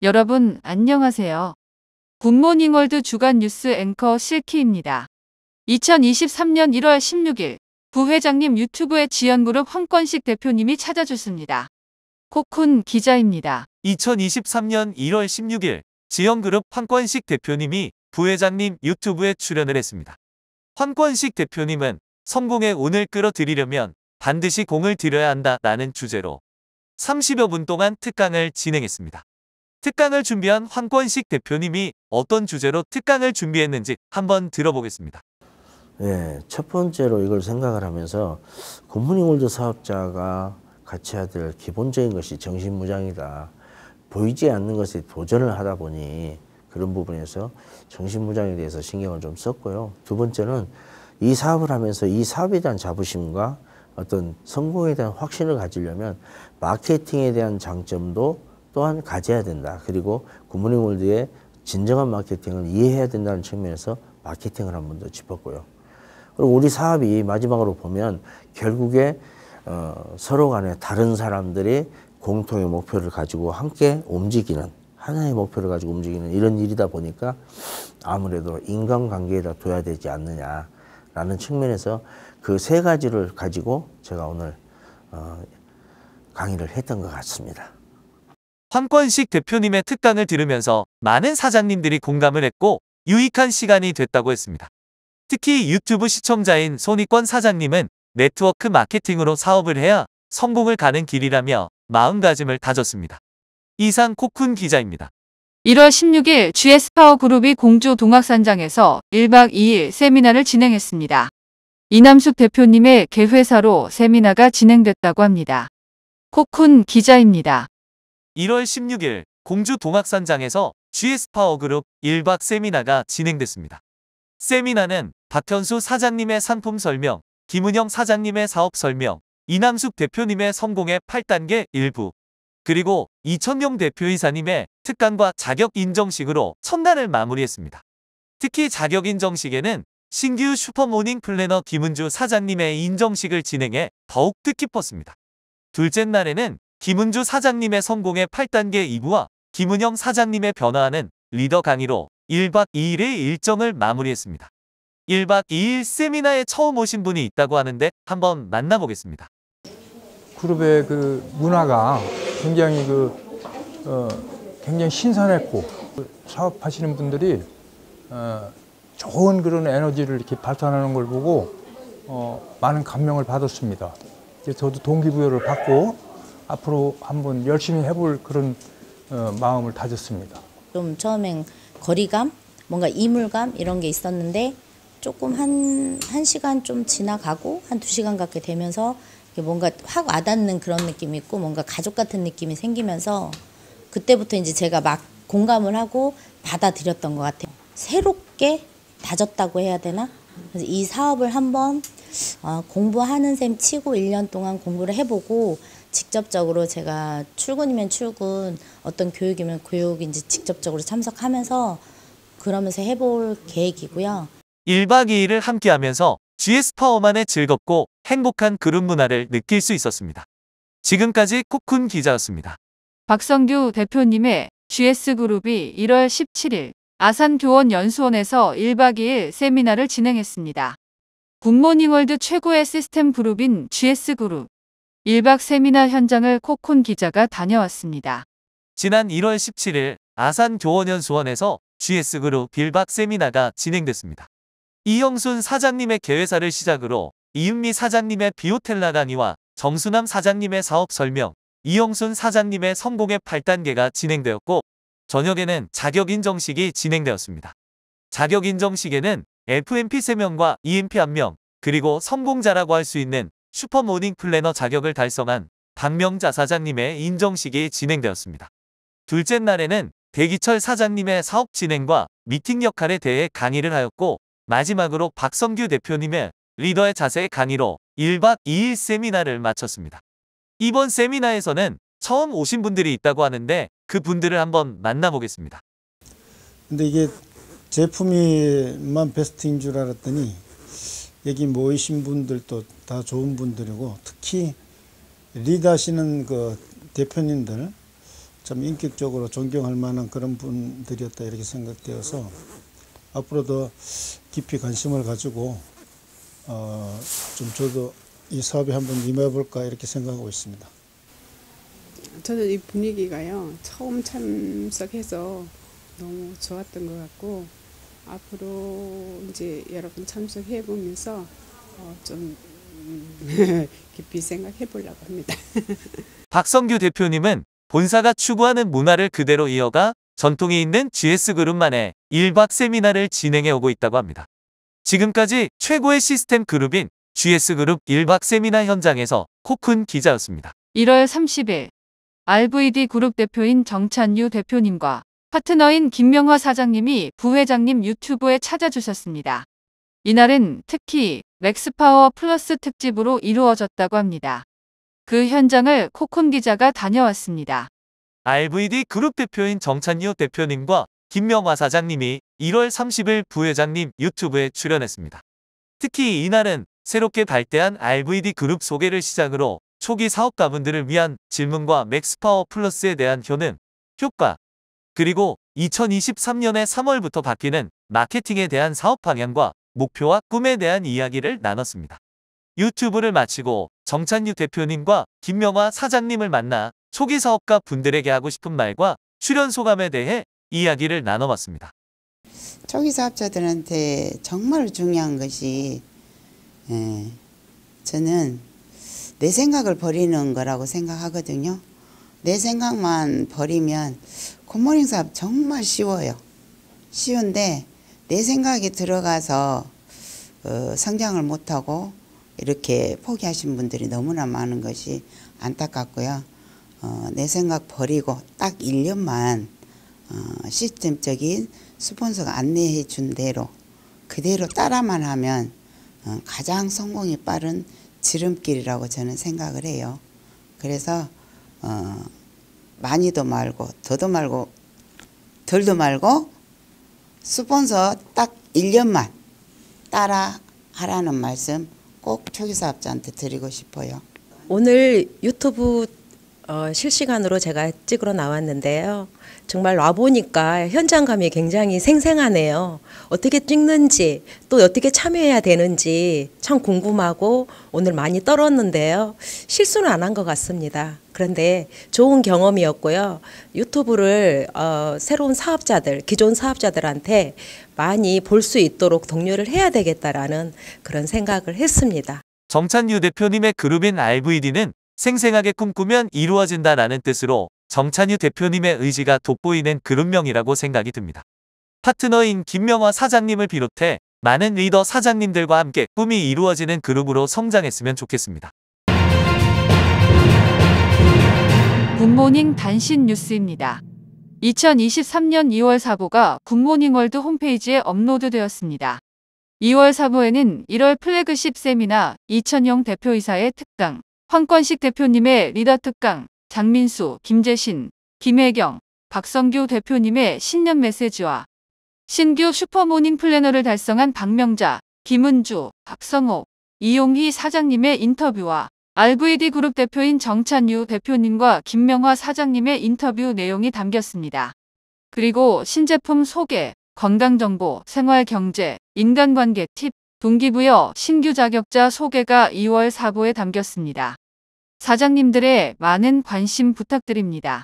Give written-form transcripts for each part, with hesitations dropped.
여러분 안녕하세요. 굿모닝월드 주간 뉴스 앵커 실키입니다. 2023년 1월 16일 부회장님 유튜브에 지연그룹 황권식 대표님이 찾아주습니다. 코쿤 기자입니다. 2023년 1월 16일 지연그룹 황권식 대표님이 부회장님 유튜브에 출연을 했습니다. 황권식 대표님은 성공의 운을 끌어들이려면 반드시 공을 들여야 한다라는 주제로 30여 분 동안 특강을 진행했습니다. 특강을 준비한 황권식 대표님이 어떤 주제로 특강을 준비했는지 한번 들어보겠습니다. 네, 첫 번째로 이걸 생각을 하면서 굿모닝월드 사업자가 같이 해야 될 기본적인 것이 정신무장이다. 보이지 않는 것에 도전을 하다 보니 그런 부분에서 정신무장에 대해서 신경을 좀 썼고요. 두 번째는 이 사업을 하면서 이 사업에 대한 자부심과 어떤 성공에 대한 확신을 가지려면 마케팅에 대한 장점도 또한 가져야 된다. 그리고 굿모닝월드의 진정한 마케팅을 이해해야 된다는 측면에서 마케팅을 한 번 더 짚었고요. 그리고 우리 사업이 마지막으로 보면 결국에 서로 간에 다른 사람들이 공통의 목표를 가지고 함께 움직이는 하나의 목표를 가지고 움직이는 이런 일이다 보니까 아무래도 인간관계에다 둬야 되지 않느냐라는 측면에서 그 세 가지를 가지고 제가 오늘 강의를 했던 것 같습니다. 황권식 대표님의 특강을 들으면서 많은 사장님들이 공감을 했고 유익한 시간이 됐다고 했습니다. 특히 유튜브 시청자인 손익권 사장님은 네트워크 마케팅으로 사업을 해야 성공을 가는 길이라며 마음가짐을 다졌습니다. 이상 코쿤 기자입니다. 1월 16일 GS파워그룹이 공주 동학산장에서 1박 2일 세미나를 진행했습니다. 이남숙 대표님의 개회사로 세미나가 진행됐다고 합니다. 코쿤 기자입니다. 1월 16일 공주 동학산장에서 GS파워그룹 1박 세미나가 진행됐습니다. 세미나는 박현수 사장님의 상품 설명, 김은영 사장님의 사업 설명, 이남숙 대표님의 성공의 8단계 일부, 그리고 이천용 대표이사님의 특강과 자격 인정식으로 첫날을 마무리했습니다. 특히 자격 인정식에는 신규 슈퍼모닝 플래너 김은주 사장님의 인정식을 진행해 더욱 뜻깊었습니다. 둘째 날에는 김은주 사장님의 성공의 8단계 2부와 김은영 사장님의 변화하는 리더 강의로 1박 2일의 일정을 마무리했습니다. 1박 2일 세미나에 처음 오신 분이 있다고 하는데 한번 만나보겠습니다. 그룹의 그 문화가 굉장히 굉장히 신선했고 사업하시는 분들이 좋은 그런 에너지를 이렇게 발산하는 걸 보고 많은 감명을 받았습니다. 저도 동기부여를 받고 앞으로 한번 열심히 해볼 그런 마음을 다졌습니다. 좀 처음엔 거리감, 뭔가 이물감 이런 게 있었는데 조금 한 시간 좀 지나가고 한 2시간 갖게 되면서 뭔가 확 와닿는 그런 느낌이 있고 뭔가 가족 같은 느낌이 생기면서 그때부터 이제 제가 막 공감을 하고 받아들였던 것 같아요. 새롭게 다졌다고 해야 되나? 그래서 이 사업을 한번 공부하는 셈 치고 1년 동안 공부를 해보고 직접적으로 제가 출근이면 출근, 어떤 교육이면 교육인지 직접적으로 참석하면서 그러면서 해볼 계획이고요. 1박 2일을 함께하면서 GS파워만의 즐겁고 행복한 그룹 문화를 느낄 수 있었습니다. 지금까지 코쿤 기자였습니다. 박성규 대표님의 GS그룹이 1월 17일 아산교원연수원에서 1박 2일 세미나를 진행했습니다. 굿모닝월드 최고의 시스템 그룹인 GS그룹 1박 세미나 현장을 코쿤 기자가 다녀왔습니다. 지난 1월 17일 아산교원연수원에서 GS그룹 1박 세미나가 진행됐습니다. 이영순 사장님의 개회사를 시작으로 이은미 사장님의 비오텔라 강의와 정수남 사장님의 사업 설명, 이영순 사장님의 성공의 8단계가 진행되었고 저녁에는 자격인정식이 진행되었습니다. 자격인정식에는 FMP 3명과 EMP 1명, 그리고 성공자라고 할 수 있는 슈퍼모닝 플래너 자격을 달성한 박명자 사장님의 인정식이 진행되었습니다. 둘째 날에는 대기철 사장님의 사업 진행과 미팅 역할에 대해 강의를 하였고 마지막으로 박성규 대표님의 리더의 자세 강의로 1박 2일 세미나를 마쳤습니다. 이번 세미나에서는 처음 오신 분들이 있다고 하는데 그 분들을 한번 만나보겠습니다. 근데 이게 제품이만 베스트인 줄 알았더니 여기 모이신 분들도 다 좋은 분들이고 특히 리드하시는 그 대표님들 참 인격적으로 존경할 만한 그런 분들이었다 이렇게 생각되어서 앞으로도 깊이 관심을 가지고 좀 저도 이 사업에 한번 임해볼까 이렇게 생각하고 있습니다. 저는 이 분위기가요, 처음 참석해서 너무 좋았던 것 같고, 앞으로 이제 여러 번 참석해 보면서 좀 깊이 생각해 보려고 합니다. 박성규 대표님은 본사가 추구하는 문화를 그대로 이어가 전통이 있는 GS그룹만의 1박 세미나를 진행해 오고 있다고 합니다. 지금까지 최고의 시스템 그룹인 GS그룹 1박 세미나 현장에서 코쿤 기자였습니다. 1월 30일 RVD 그룹 대표인 정찬유 대표님과 파트너인 김명화 사장님이 부회장님 유튜브에 찾아주셨습니다. 이날은 특히 맥스파워 플러스 특집으로 이루어졌다고 합니다. 그 현장을 코쿤 기자가 다녀왔습니다. RVD 그룹 대표인 정찬유 대표님과 김명화 사장님이 1월 30일 부회장님 유튜브에 출연했습니다. 특히 이날은 새롭게 발대한 RVD 그룹 소개를 시작으로 초기 사업가분들을 위한 질문과 맥스파워 플러스에 대한 효과, 그리고 2023년에 3월부터 바뀌는 마케팅에 대한 사업 방향과 목표와 꿈에 대한 이야기를 나눴습니다. 유튜브를 마치고 정찬유 대표님과 김명화 사장님을 만나 초기 사업가 분들에게 하고 싶은 말과 출연 소감에 대해 이야기를 나눠봤습니다. 초기 사업자들한테 정말 중요한 것이 저는 내 생각을 버리는 거라고 생각하거든요. 내 생각만 버리면 굿모닝 사업 정말 쉬워요. 쉬운데 내 생각이 들어가서 성장을 못하고 이렇게 포기하신 분들이 너무나 많은 것이 안타깝고요. 내 생각 버리고 딱 1년만 시스템적인 스폰서가 안내해 준 대로 그대로 따라만 하면 가장 성공이 빠른 지름길이라고 저는 생각을 해요. 그래서 많이도 말고 더도 말고 덜도 말고 스폰서 딱 1년만 따라 하라는 말씀 꼭 초기 사업자한테 드리고 싶어요. 오늘 유튜브 실시간으로 제가 찍으러 나왔는데요. 정말 와보니까 현장감이 굉장히 생생하네요. 어떻게 찍는지 또 어떻게 참여해야 되는지 참 궁금하고 오늘 많이 떨었는데요. 실수는 안 한 것 같습니다. 그런데 좋은 경험이었고요. 유튜브를 새로운 사업자들, 기존 사업자들한테 많이 볼 수 있도록 독려를 해야 되겠다라는 그런 생각을 했습니다. 정찬유 대표님의 그룹인 RVD는 생생하게 꿈꾸면 이루어진다라는 뜻으로 정찬유 대표님의 의지가 돋보이는 그룹명이라고 생각이 듭니다. 파트너인 김명화 사장님을 비롯해 많은 리더 사장님들과 함께 꿈이 이루어지는 그룹으로 성장했으면 좋겠습니다. 굿모닝 단신 뉴스입니다. 2023년 2월 사보가 굿모닝월드 홈페이지에 업로드되었습니다. 2월 사보에는 1월 플래그십 세미나 이천용 대표이사의 특강, 황권식 대표님의 리더 특강, 장민수, 김재신, 김혜경, 박성규 대표님의 신년 메시지와 신규 슈퍼모닝 플래너를 달성한 박명자, 김은주, 박성옥, 이용희 사장님의 인터뷰와 RVD 그룹 대표인 정찬유 대표님과 김명화 사장님의 인터뷰 내용이 담겼습니다. 그리고 신제품 소개, 건강정보, 생활경제, 인간관계 팁, 동기부여, 신규 자격자 소개가 2월 사보에 담겼습니다. 사장님들의 많은 관심 부탁드립니다.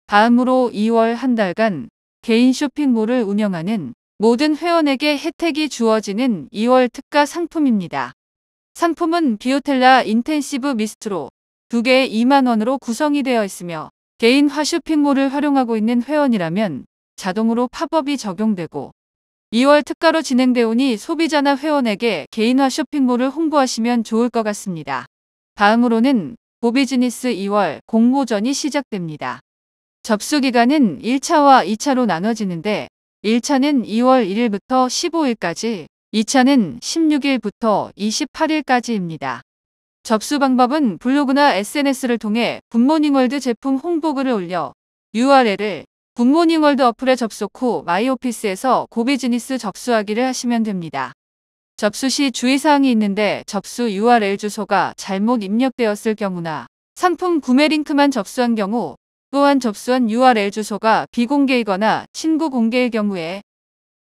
다음으로 2월 한 달간 개인 쇼핑몰을 운영하는 모든 회원에게 혜택이 주어지는 2월 특가 상품입니다. 상품은 비오텔라 인텐시브 미스트로 2개에 2만 원으로 구성이 되어 있으며 개인화 쇼핑몰을 활용하고 있는 회원이라면 자동으로 팝업이 적용되고 2월 특가로 진행되오니 소비자나 회원에게 개인화 쇼핑몰을 홍보하시면 좋을 것 같습니다. 다음으로는 고비즈니스 2월 공모전이 시작됩니다. 접수 기간은 1차와 2차로 나눠지는데 1차는 2월 1일부터 15일까지, 2차는 16일부터 28일까지입니다. 접수 방법은 블로그나 SNS를 통해 굿모닝월드 제품 홍보글을 올려 URL을 굿모닝월드 어플에 접속 후 마이오피스에서 고비즈니스 접수하기를 하시면 됩니다. 접수 시 주의사항이 있는데 접수 URL 주소가 잘못 입력되었을 경우나 상품 구매 링크만 접수한 경우 또한 접수한 URL 주소가 비공개이거나 친구 공개일 경우에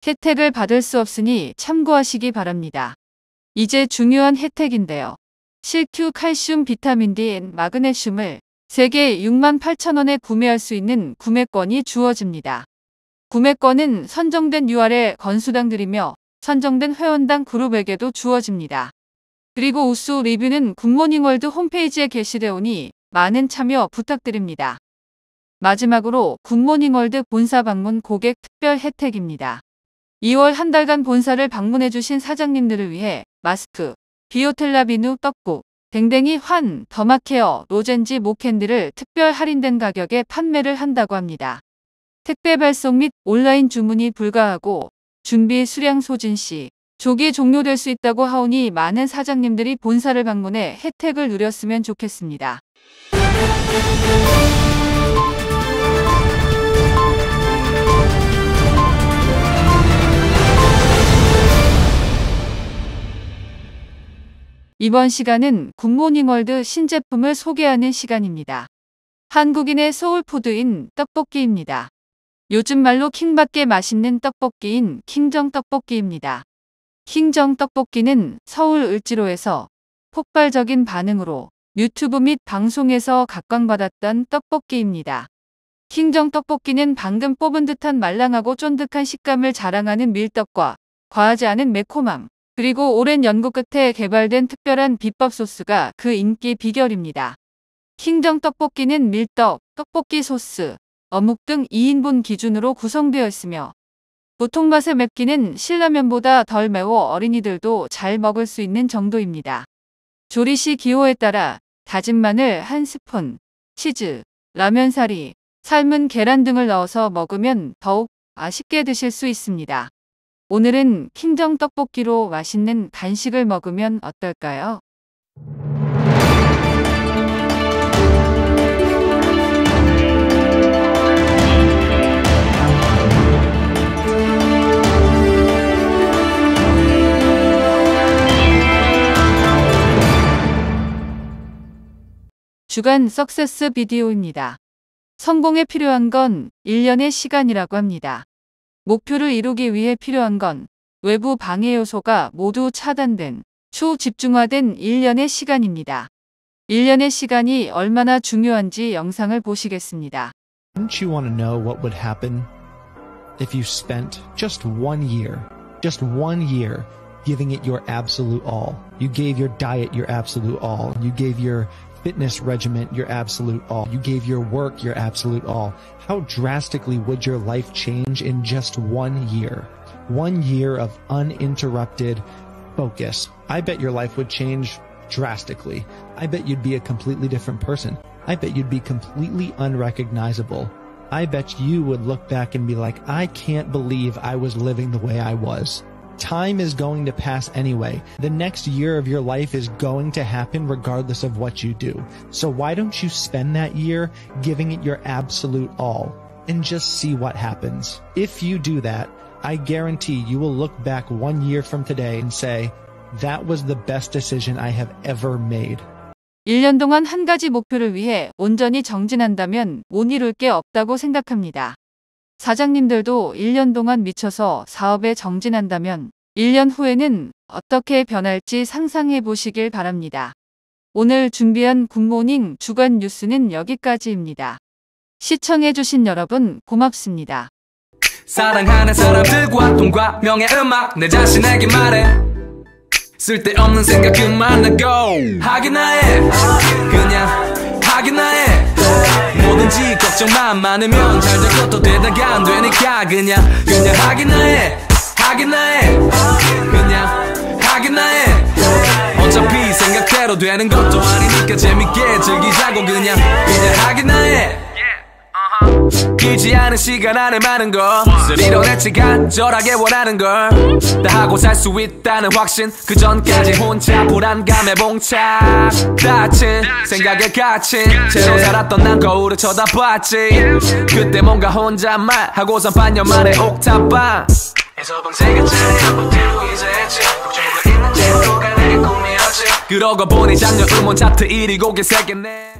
혜택을 받을 수 없으니 참고하시기 바랍니다. 이제 중요한 혜택인데요. 실큐 칼슘 비타민 D, 마그네슘을 3개 68,000원에 구매할 수 있는 구매권이 주어집니다. 구매권은 선정된 URL 건수당들이며 선정된 회원당 그룹에게도 주어집니다. 그리고 우수 리뷰는 굿모닝월드 홈페이지에 게시되어 오니 많은 참여 부탁드립니다. 마지막으로 굿모닝월드 본사 방문 고객 특별 혜택입니다. 2월 한 달간 본사를 방문해주신 사장님들을 위해 마스크, 비오텔라 비누, 떡국, 댕댕이, 환, 더마케어, 로젠지, 모캔디를 특별 할인된 가격에 판매를 한다고 합니다. 택배 발송 및 온라인 주문이 불가하고 준비 수량 소진 시 조기 종료될 수 있다고 하오니 많은 사장님들이 본사를 방문해 혜택을 누렸으면 좋겠습니다. 이번 시간은 굿모닝월드 신제품을 소개하는 시간입니다. 한국인의 소울푸드인 떡볶이입니다. 요즘 말로 킹받게 맛있는 떡볶이인 킹정 떡볶이입니다. 킹정 떡볶이는 서울 을지로에서 폭발적인 반응으로 유튜브 및 방송에서 각광받았던 떡볶이입니다. 킹정 떡볶이는 방금 뽑은 듯한 말랑하고 쫀득한 식감을 자랑하는 밀떡과 과하지 않은 매콤함, 그리고 오랜 연구 끝에 개발된 특별한 비법 소스가 그 인기 비결입니다. 킹정 떡볶이는 밀떡, 떡볶이 소스, 어묵 등 2인분 기준으로 구성되어 있으며 보통 맛의 맵기는 신라면보다 덜 매워 어린이들도 잘 먹을 수 있는 정도입니다. 조리 시 기호에 따라 다진 마늘 1스푼, 치즈, 라면사리, 삶은 계란 등을 넣어서 먹으면 더욱 맛있게 드실 수 있습니다. 오늘은 킹정 떡볶이로 맛있는 간식을 먹으면 어떨까요? 주간 석세스 비디오입니다. 성공에 필요한 건 1년의 시간이라고 합니다. 목표를 이루기 위해 필요한 건 외부 방해 요소가 모두 차단된 초집중화된 1년의 시간입니다. 1년의 시간이 얼마나 중요한지 영상을 보시겠습니다. Don't you want to know what would happen if you spent just 1 year giving it your absolute all? You gave your diet your absolute all. You gave your fitness regimen your absolute all. You gave your work your absolute all. How drastically would your life change in just 1 year? 1 year of uninterrupted focus. I bet your life would change drastically. I bet you'd be a completely different person. I bet you'd be completely unrecognizable. I bet you would look back and be like, I can't believe I was living the way I was. Time is going to pass anyway. The next year of your life is going to happen regardless of what you do. So why don't you spend that year giving it your absolute all and just see what happens? If you do that, I guarantee you will look back 1 year from today and say, that was the best decision I have ever made. 1년 동안 한 가지 목표를 위해 온전히 정진한다면 못 이룰 게 없다고 생각합니다. 사장님들도 1년 동안 미쳐서 사업에 정진한다면 1년 후에는 어떻게 변할지 상상해 보시길 바랍니다. 오늘 준비한 굿모닝 주간 뉴스는 여기까지입니다. 시청해 주신 여러분 고맙습니다. 사랑하는 사람들과 돈과 명예음악 내 자신에게 말해 쓸데없는 생각 그만하고 하기나 해 그냥 하기나 해 뭐든지 걱정만 많으면 잘 될 것도 되다가 안 되니까 그냥 하기나 해 하기나 해 그냥 하기나 해 어차피 생각대로 되는 것도 아니니까 재밌게 즐기자고 그냥 하기나 해 길지 않은 시간 안에 많은 것을 이뤄냈지 간절하게 원하는 걸 다 하고 살 수 있다는 확신 그 전까지 혼자 불안감에 봉착 다친 생각에 갇힌 채로 살았던 난 거울을 쳐다봤지 그때 뭔가 혼잣말 하고선 반년 만에 옥탑방 에서 방세계짜리 한번들고 이제 했지 걱정이 있는지 누가 내게 꿈이었지 그러고 보니 작년 음원 차트 1위 곡에 새겼네